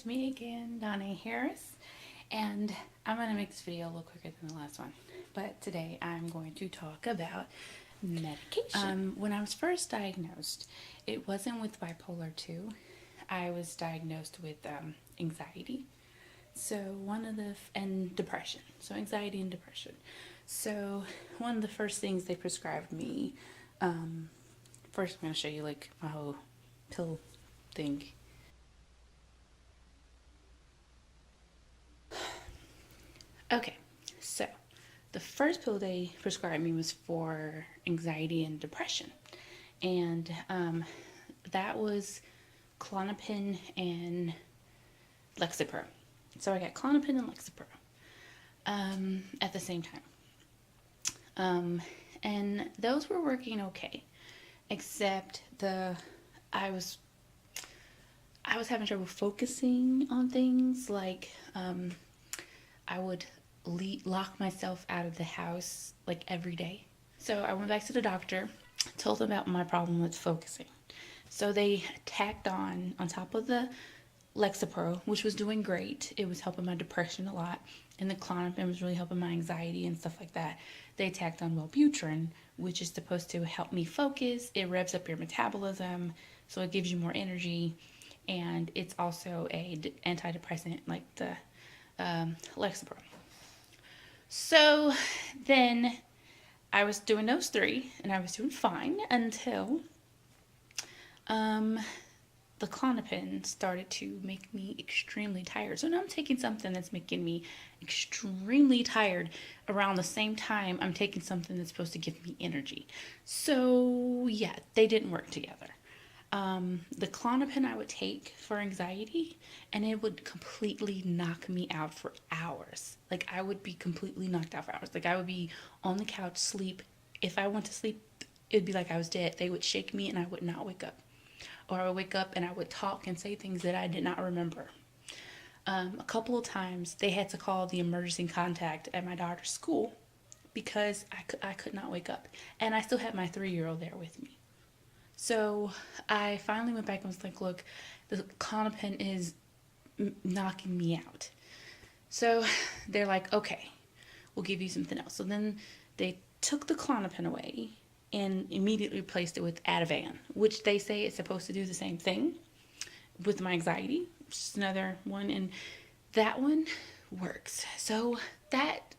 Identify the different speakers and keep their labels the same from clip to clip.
Speaker 1: me again, Donna Harris, and I'm going to make this video a little quicker than the last one. But today I'm going to talk about medication. When I was first diagnosed, it wasn't with bipolar 2. I was diagnosed with anxiety. And depression. So anxiety and depression. So one of the first things they prescribed me, first I'm going to show you like my whole pill thing. Okay, so the first pill they prescribed me was for anxiety and depression, and that was Klonopin and Lexapro. So I got Klonopin and Lexapro at the same time, and those were working okay, except I was having trouble focusing on things like I would lock myself out of the house like every day. So I went back to the doctor, told them about my problem with focusing. So they tacked on top of the Lexapro, which was doing great. It was helping my depression a lot, and the Klonopin was really helping my anxiety and stuff like that. They tacked on Wellbutrin, which is supposed to help me focus. It revs up your metabolism, so it gives you more energy, and it's also a antidepressant like the Lexapro. So then I was doing those three, and I was doing fine until the Klonopin started to make me extremely tired. So now I'm taking something that's making me extremely tired around the same time I'm taking something that's supposed to give me energy. So yeah, they didn't work together. The Klonopin I would take for anxiety, and it would completely knock me out for hours. Like I would be completely knocked out for hours. Like I would be on the couch, sleep. If I went to sleep, it'd be like I was dead. They would shake me and I would not wake up. Or I would wake up and I would talk and say things that I did not remember. A couple of times they had to call the emergency contact at my daughter's school because I could not wake up. And I still had my 3-year-old there with me. So I finally went back and was like, look, the Klonopin is knocking me out. So they're like, okay, we'll give you something else. So then they took the Klonopin away and immediately replaced it with Ativan, which they say is supposed to do the same thing with my anxiety. Just another one, and that one works. So that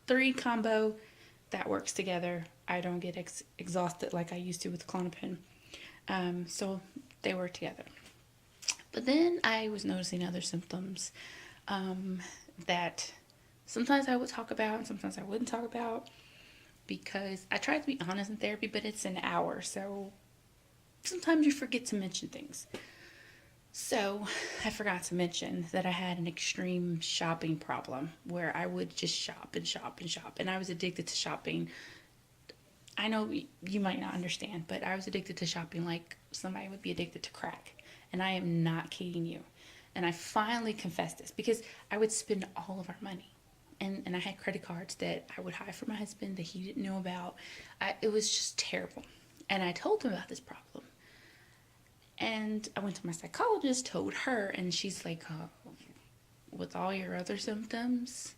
Speaker 1: 3 combo, that works together. I don't get exhausted like I used to with Klonopin. So they work together. But then I was noticing other symptoms that sometimes I would talk about and sometimes I wouldn't talk about, because I tried to be honest in therapy, but it's an hour, so sometimes you forget to mention things. So I forgot to mention that I had an extreme shopping problem where I would just shop and shop and shop, and I was addicted to shopping. I know you might not understand, but I was addicted to shopping like somebody would be addicted to crack, and I am not kidding you. And I finally confessed this because I would spend all of our money. And I had credit cards that I would hide from my husband that he didn't know about. It was just terrible. And I told him about this problem. And I went to my psychologist, told her, and she's like, with all your other symptoms?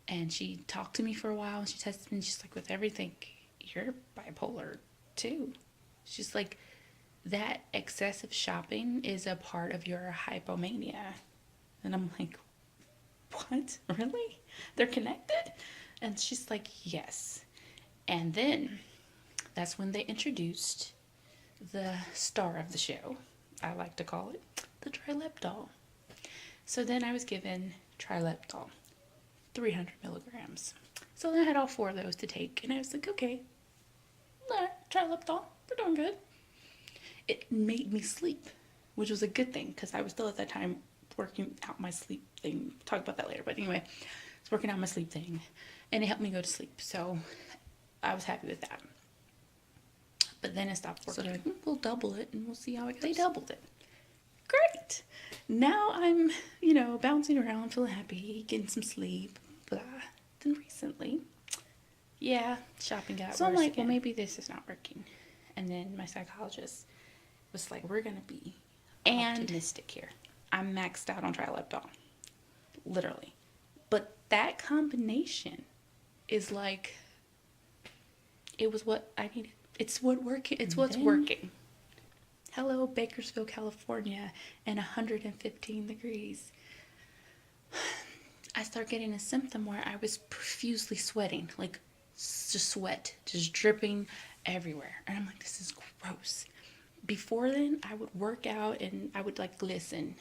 Speaker 1: And she talked to me for a while, and she tested me, and she's like, with everything, you're bipolar too. She's like, that excessive shopping is a part of your hypomania. And I'm like, what? Really? They're connected? And she's like, yes. And then that's when they introduced the star of the show, I like to call it, the Trileptal. So then I was given Trileptal, 300 milligrams. So then I had all 4 of those to take, and I was like, okay, Trileptal, they're doing good. It made me sleep, which was a good thing, because I was still at that time working out my sleep thing. Talk about that later, but anyway, I was working out my sleep thing, and it helped me go to sleep, so I was happy with that. But then it stopped working. So they're like, we'll double it, and we'll see how it goes. They doubled it. Great! Now I'm, bouncing around, feeling happy, getting some sleep, blah. Then recently, shopping got worse. So I'm like, well, maybe this is not working. And then my psychologist was like, we're going to be optimistic here. I'm maxed out on Trileptal. Literally. But that combination is like, it was what I needed. It's what's working. Hello, Bakersfield, California, and 115 degrees. I start getting a symptom where I was profusely sweating, like just sweat, just dripping everywhere. And I'm like, this is gross. Before then, I would work out and I would like listen.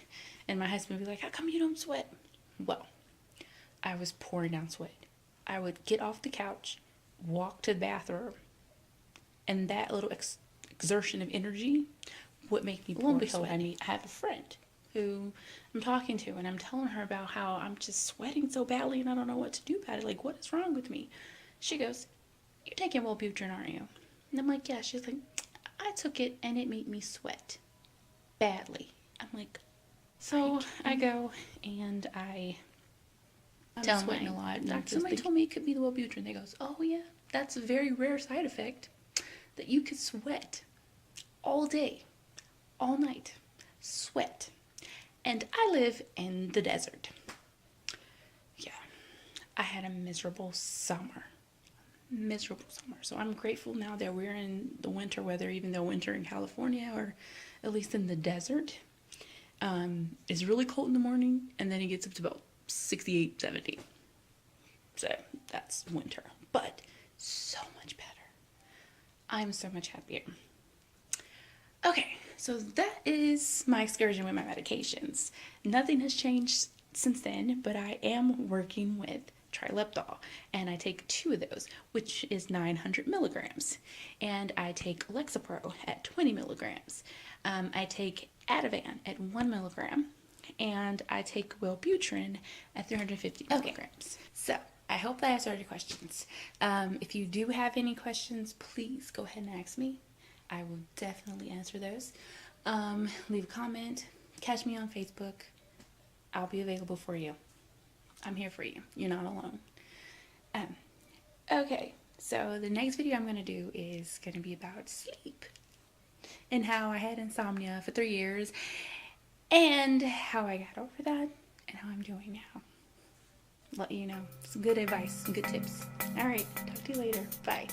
Speaker 1: And my husband would be like, how come you don't sweat? Well, I was pouring down sweat. I would get off the couch, walk to the bathroom, and that little exertion of energy would make me, lo and behold, I have a friend who I'm talking to, and I'm telling her about how I'm just sweating so badly and I don't know what to do about it. Like, what is wrong with me? She goes, you're taking Wellbutrin, aren't you? And I'm like, yeah. She's like, I took it and it made me sweat badly. I'm like, so I go and I'm sweating a lot. And somebody told me it could be the Wellbutrin. They goes, oh yeah, that's a very rare side effect, that you could sweat all day, all night, sweat. And I live in the desert. Yeah, I had a miserable summer. So I'm grateful now that we're in the winter weather, even though winter in California, or at least in the desert, is really cold in the morning, and then it gets up to about 68, 70. So that's winter, but so much better. I'm so much happier. Okay, so that is my excursion with my medications. Nothing has changed since then, but I am working with Trileptal, and I take 2 of those, which is 900 milligrams, and I take Lexapro at 20 milligrams. I take Ativan at 1 milligram, and I take Wellbutrin at 350 milligrams. So I hope that answered your questions. If you do have any questions, please go ahead and ask me. I will definitely answer those. Leave a comment. Catch me on Facebook. I'll be available for you. I'm here for you. You're not alone. Okay, so the next video I'm going to do is going to be about sleep and how I had insomnia for 3 years and how I got over that and how I'm doing now. Let you know some good advice, some good tips. All right, talk to you later. Bye.